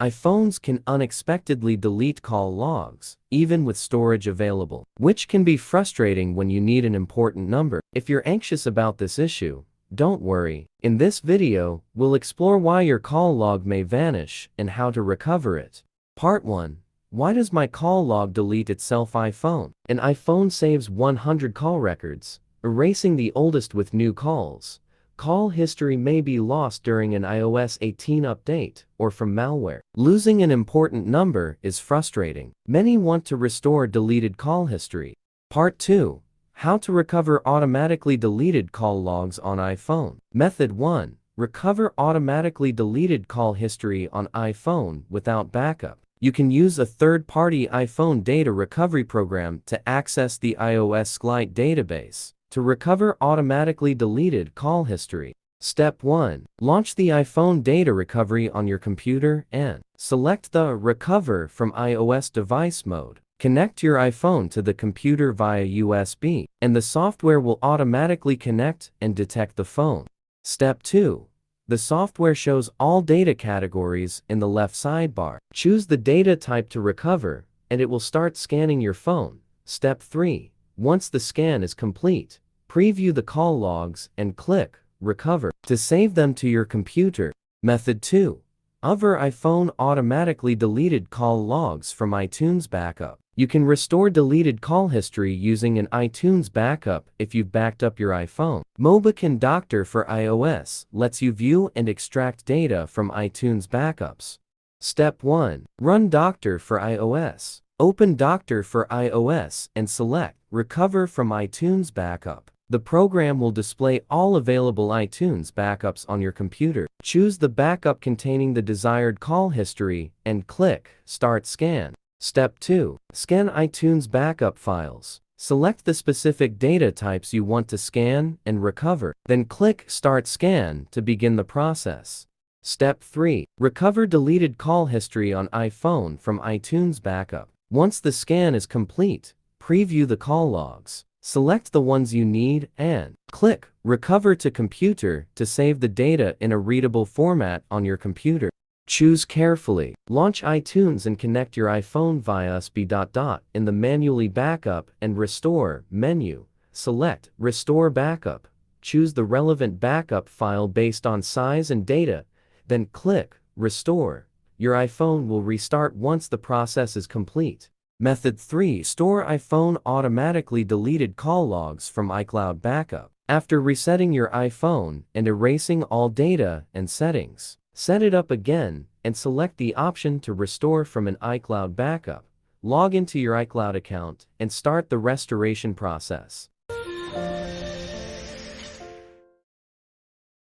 iPhones can unexpectedly delete call logs, even with storage available, which can be frustrating when you need an important number. If you're anxious about this issue, don't worry. In this video, we'll explore why your call log may vanish and how to recover it. Part 1. Why does my call log delete itself? iPhone. An iPhone saves 100 call records, erasing the oldest with new calls. Call history may be lost during an iOS 18 update or from malware. Losing an important number is frustrating. Many want to restore deleted call history. Part 2. How to recover automatically deleted call logs on iPhone. Method 1. Recover automatically deleted call history on iPhone without backup. You can use a third-party iPhone data recovery program to access the iOS SQLite database to recover automatically deleted call history. Step 1. Launch the iPhone data recovery on your computer and select the Recover from iOS device mode. Connect your iPhone to the computer via USB, and the software will automatically connect and detect the phone. Step 2. The software shows all data categories in the left sidebar. Choose the data type to recover, and it will start scanning your phone. Step 3. Once the scan is complete, preview the call logs and click Recover to save them to your computer. Method 2. Recover iPhone automatically deleted call logs from iTunes backup. You can restore deleted call history using an iTunes backup if you've backed up your iPhone. Mobican Doctor for iOS lets you view and extract data from iTunes backups. Step 1. Run Doctor for iOS. Open Doctor for iOS and select Recover from iTunes Backup. The program will display all available iTunes backups on your computer. Choose the backup containing the desired call history and click Start Scan. Step 2. Scan iTunes backup files. Select the specific data types you want to scan and recover, then click Start Scan to begin the process. Step 3. Recover deleted call history on iPhone from iTunes backup. Once the scan is complete, preview the call logs. Select the ones you need and click Recover to Computer to save the data in a readable format on your computer. Choose carefully. Launch iTunes and connect your iPhone via USB. In the Manually Backup and Restore menu, select Restore Backup. Choose the relevant backup file based on size and data, then click Restore. Your iPhone will restart once the process is complete. Method 3. Store iPhone automatically deleted call logs from iCloud Backup. After resetting your iPhone and erasing all data and settings, set it up again and select the option to restore from an iCloud backup. Log into your iCloud account and start the restoration process.